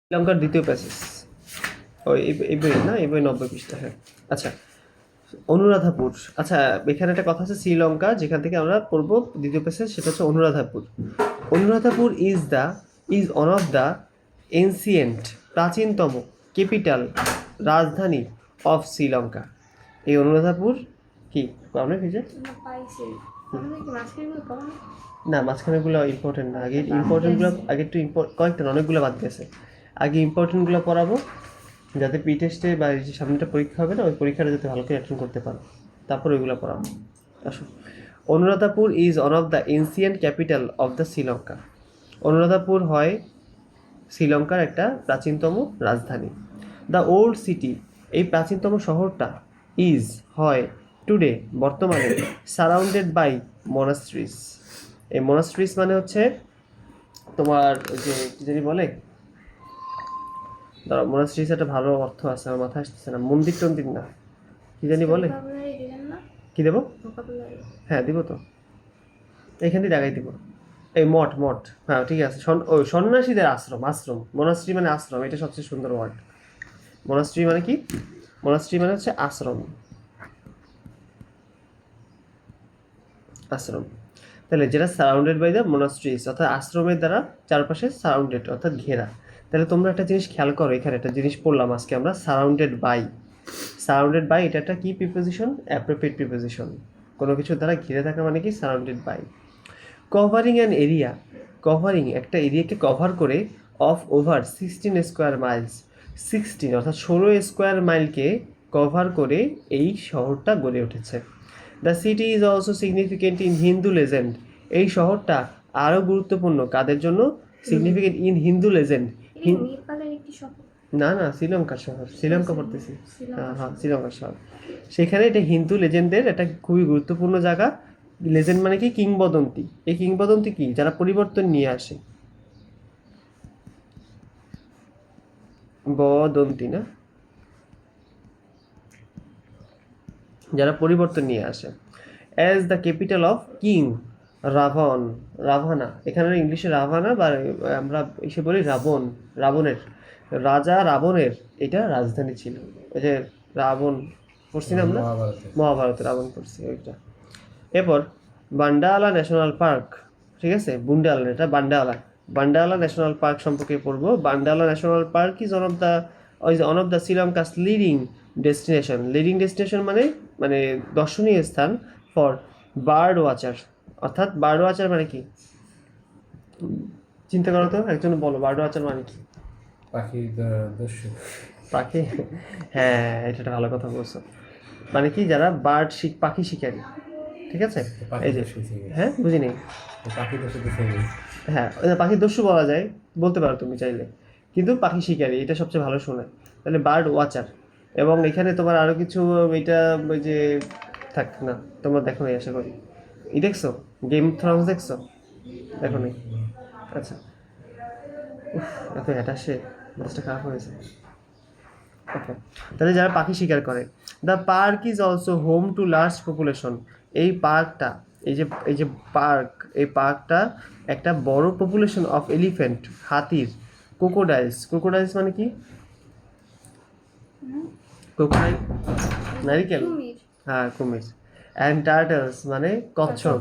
শ্রীলঙ্কার দ্বিতীয় প্যাসেজ ওই এই বই না, এই বই 90 পৃষ্ঠা। হ্যাঁ, আচ্ছা। অনুরাধাপুর। আচ্ছা, এখানে একটা কথা আছে, শ্রীলঙ্কা যেখান থেকে আমরা পড়বো দ্বিতীয় প্যাসেজ, সেটা হচ্ছে Anuradhapura. Anuradhapura is one of the ancient, প্রাচীনতম ক্যাপিটাল, রাজধানী অফ শ্রীলঙ্কা। এই অনুরাধাপুর কি অনেক হয়েছে না, মাঝখানেগুলো ইম্পর্টেন্ট না, আগে ইম্পর্টেন্টগুলো আগে একটু কয়েকটা অনেকগুলো বাদ গেছে। আগে ইম্পর্টেন্টগুলো পড়াবো, যাতে পি টেস্টে বা যে সামনেটা পরীক্ষা হবে না, ওই পরীক্ষাটা যাতে ভালো করে অ্যাটেন্ড করতে পারো, তারপর ওইগুলো পড়াবো। আসো। Anuradhapura is one of the ancient capital of the Sri Lanka. Anuradhapura হয় শ্রীলঙ্কার একটা প্রাচীনতম রাজধানী। দ্য ওল্ড সিটি, এই প্রাচীনতম শহরটা, ইজ হয় টুডে বর্তমানে, সারাউন্ডেড বাই মনাস্ট্রিজ। এই মনাস্ট্রিজ মানে হচ্ছে তোমার ওই যে কি জানি বলে, ধরো মনাস্ট্রিজ একটা ভালো অর্থ আছে, আমার মাথায় আসতেছে না, মন্দির টন্দির না, কি জানি বলে। কি দেবো? হ্যাঁ দিব তো, এইখান দিয়ে জায়গায় দিব। এই মঠ, মঠ, হ্যাঁ ঠিক আছে। ওই সন্ন্যাসীদের আশ্রম, আশ্রম। মনাস্ট্রি মানে আশ্রম, এটা সবচেয়ে সুন্দর ওয়ার্ড। মনাস্ট্রি মানে কি? মনাস্ট্রি মানে হচ্ছে আশ্রম, আশ্রম। তাহলে যেটা সারাউন্ডেড বাই দ্য মোনাস্ট্রিজ, অর্থাৎ আশ্রমের দ্বারা চারপাশে সারাউন্ডেড, অর্থাৎ ঘেরা। তাহলে তোমরা একটা জিনিস খেয়াল করো, এখানে একটা জিনিস পড়লাম আজকে আমরা, সারাউন্ডেড বাই। সারাউন্ডেড বাই এটা একটা কি প্রিপোজিশন? Appropriate preposition. কোনো কিছু দ্বারা ঘিরে থাকা মানে কি? Surrounded by. Covering an area, covering একটা এরিয়াকে কভার করে, অফ ওভার 16 স্কোয়ার মাইলস, 16 অর্থাৎ 16 স্কোয়ার মাইলকে কভার করে এই শহরটা গড়ে উঠেছে। The city is also significant in Hindu legend, এই শহরটা আরও গুরুত্বপূর্ণ কাদের জন্য? Significant in Hindu legend. না না, শ্রীলঙ্কার শহর, শ্রীলঙ্কা পড়তেছি। হ্যাঁ হ্যাঁ, শ্রীলঙ্কার শহর। সেখানে এটা হিন্দু লেজেন্ডের একটা খুবই গুরুত্বপূর্ণ জায়গা। লেজেন্ড মানে কি? কিংবদন্তি। এই কিংবদন্তি কি? যারা পরিবর্তন নিয়ে আসে, বদন্তি না, যারা পরিবর্তন নিয়ে আসে। As the capital of king Ravan, Ravana, এখানে ইংলিশে রাভানা, বা আমরা এসে বলি রাবণ, রাবণের, রাজা রাবণের এটা রাজধানী ছিল। ওই যে রাবণ পড়ছি না আমরা, মহাভারতে রাবণ পড়ছি ওইটা। এরপর বান্ডালা ন্যাশনাল পার্ক, ঠিক আছে, বুন্ডালা, এটা বান্ডালা। বান্ডালা ন্যাশনাল পার্ক সম্পর্কে পড়বো। Bundala national park is one of the Sri Lanka's leading destination. Leading destination মানে মানে দর্শনীয় স্থান ফর বার্ড ওয়াচার, অর্থাৎ বার্ড ওয়াচার মানে কি? চিন্তা করো তো, একজন বলো বার্ড ওয়াচার মানে কি? পাখি, হ্যাঁ এটা একটা ভালো কথা বলছো। মানে কি? যারা পাখি শিকারী, ঠিক আছে। এই যে, হ্যাঁ বুঝিনি। হ্যাঁ, পাখির দস্যু বলা যায়, বলতে পারো তুমি চাইলে, কিন্তু পাখি শিকারী এটা সবচেয়ে ভালো শোনায়। তাহলে বার্ড ওয়াচার। এবং এখানে তোমার আরও কিছু, এটা ওই যে থাক না, তোমরা দেখো নাই আশা করি। দেখছো গেম অফ থ্রোনস? দেখছো? দেখো নি? আচ্ছা। এত হ্যাটাসে মাছটা খারাপ হয়েছে। ওকে, তাহলে যারা পাখি শিকার করে। The park is also home to large population, এই পার্কটা, এই যে পার্ক, এই পার্কটা একটা বড় পপুলেশন অফ এলিফ্যান্ট, হাতির, ক্রোকোডাইলস, ক্রোকোডাইলস মানে কি? ক্রোকোডাইল নারিকেল, হ্যাঁ কুমির। অ্যান্ড টার্টলস মানে কচ্ছপ।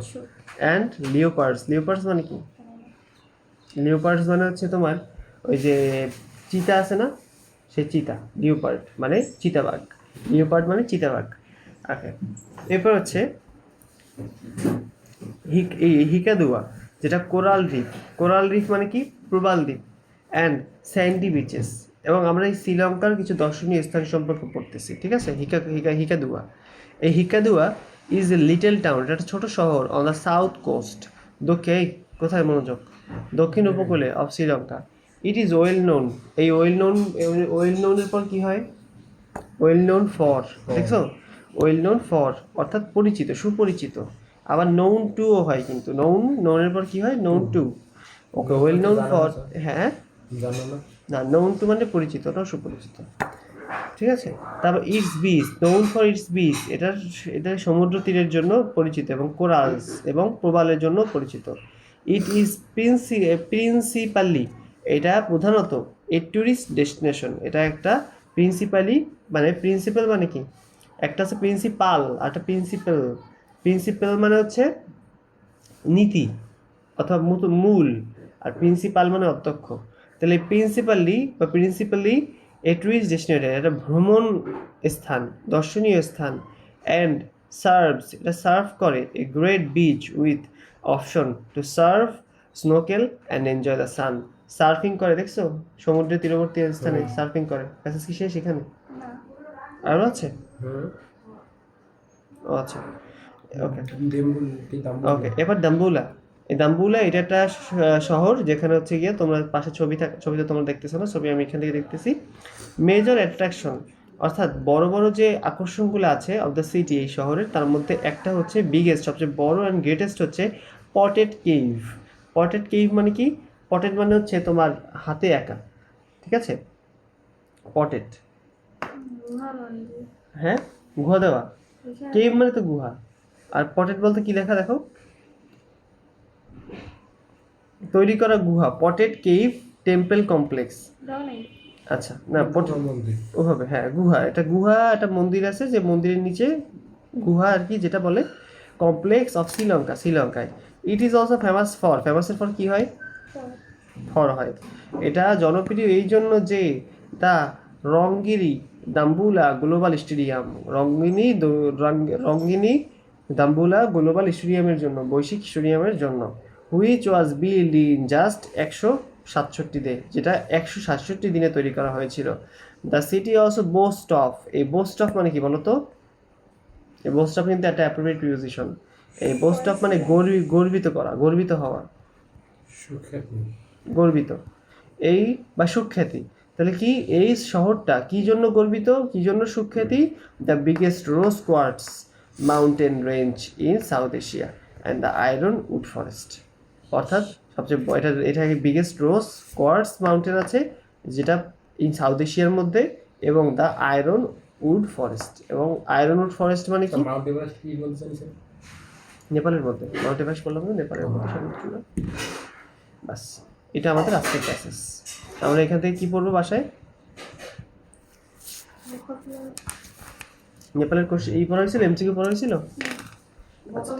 অ্যান্ড লিওপার্ডস, লিওপার্ডস মানে কি? লিওপার্ডস মানে হচ্ছে তোমার ওই যে চিতা আছে না, সে চিতা। লিওপার্ড মানে চিতাবাঘ, লিওপার্ড মানে চিতাবাঘ। ওকে, এরপর হচ্ছে হিকাদুয়া, যেটা কোরাল রিফ। কোরাল রিফ মানে কি? প্রবাল দ্বীপ। And Sandy bitches. এবং আমরা এই শ্রীলঙ্কার কিছু দর্শনীয় স্থান সম্পর্কে পড়তেছি, ঠিক আছে। হিকাদুয়া, এই হিকাদুয়া ইজ এ লিটল টাউন, এটা একটা ছোট শহর, অন দ্য সাউথ কোস্ট, কোথায় মনোযোগ? দক্ষিণ উপকূলে of Sri Lanka. It is well known, এই ওয়েল নোনের পর কি হয়? ওয়েল নোন ফর, দেখছো? ওয়েল নোন ফর অর্থাৎ পরিচিত, সুপরিচিত। আবার নোন টুও হয়, কিন্তু নোনের পর কি হয়? Known to. Okay, well known for, হ্যাঁ না, নোন টু মানে পরিচিত, ওটাও সুপরিচিত, ঠিক আছে। তারপর it's beach, known for its beach, এটা সমুদ্র তীরের জন্য পরিচিত, এবং কোরালস এবং প্রবালের জন্য পরিচিত। ইট ইজ প্রিন্সিপালি, এটা প্রধানত এ ট্যুরিস্ট ডেস্টিনেশন, এটা একটা প্রিন্সিপালি, মানে প্রিন্সিপাল মানে কি, একটা হচ্ছে প্রিন্সিপাল আর একটা প্রিন্সিপাল। প্রিন্সিপাল মানে হচ্ছে নীতি অথবা মূল, আর প্রিন্সিপাল মানে অধ্যক্ষ। তাহলে প্রিন্সিপালি এ টুরিস্ট ডেস্টিনেশন, এটা ভ্রমণ স্থান, দর্শনীয় স্থান। অ্যান্ড সার্ভস, এটা সার্ভ করে a great beach with option to surf snorkel and enjoy the sun. Surfing করে, দেখছো সমুদ্রের তীরবর্তী স্থানে সার্ফিং করে। প্যাসেজ কি শেষ এখানে? আরও আছে? ও আচ্ছা, ওকে ওকে। এবার দাম্বুলা, এই দাম্বুলা এটা একটা শহর যেখানে হচ্ছে গিয়ে তোমরা পাশে ছবিতে তোমরা দেখতেছো না, ছবি আমি এখান থেকে দেখতেছি। মেজর অ্যাট্রাকশন, অর্থাৎ বড় বড় যে আকর্ষণগুলো আছে অফ দ্য সিটি, এই শহরের, তার মধ্যে একটা হচ্ছে বিগেস্ট, সবচেয়ে বড় অ্যান্ড গ্রেটেস্ট হচ্ছে পটেড কেভ। পটেড কেভ মানে কি? পটেড মানে হচ্ছে তোমার হাতে একা, ঠিক আছে? পটেড, হ্যাঁ, গুহা দেওয়া। কেভ মানে তো গুহা, আর পটেড বলতে কি লেখা দেখো, তৈরি করা গুহা, পটেড কেভ টেম্পল কমপ্লেক্স। আচ্ছা, না ওভাবে, হ্যাঁ গুহা, এটা গুহা, একটা মন্দির আছে, যে মন্দিরের নিচে গুহা আর কি, যেটা বলে কমপ্লেক্স অফ শ্রীলঙ্কায়। ইট ইজ অলসো ফেমাসের ফর কি হয়, ফর হয়। এটা জনপ্রিয় এই জন্য যে তা রঙ্গিনী Dambulla global stadium, রঙ্গিনী Dambulla global স্টেডিয়ামের জন্য, বৈশ্বিক স্টেডিয়ামের জন্য, which was build in just 167 দিনে, যেটা 167 দিনে তৈরি করা হয়েছিল। The city also boost of, এই বোস্ট অফ মানে কি বলতো? এই বোস্ট অফ কিন্তু একটা অ্যাপ্রোপ্রিয়েট প্রিপোজিশন। এই বোস্ট অফ মানে গর্বিত করা, গর্বিত হওয়া, গর্বিত, এই বা সুখ্যাতি। তাহলে কি এই শহরটা কি জন্য গর্বিত, কি জন্য সুখ্যাতি? The biggest rose quartz mountain range in South Asia and the iron wood forest, অর্থাৎ সবচেয়ে এটা বিগেস্ট রোজ কোয়ার্টস মাউন্টেন আছে যেটা ইন সাউথ এশিয়ার মধ্যে, এবং দ্য আয়রন উড ফরেস্ট, এবং আয়রন উড ফরেস্ট মানে কি? নেপালের মধ্যে। মাউন্ট এভারেস্ট বললাম না, নেপালের মধ্যে সমুদ্র। বাস, এটা আমাদের আজকের প্যাসেজ। আমরা এখান থেকে কি পড়বো বাসায়? নেপালের কোশ্চেন এই পড়া হয়েছিল, এমসিকিউ পড়া হয়েছিল। আচ্ছা।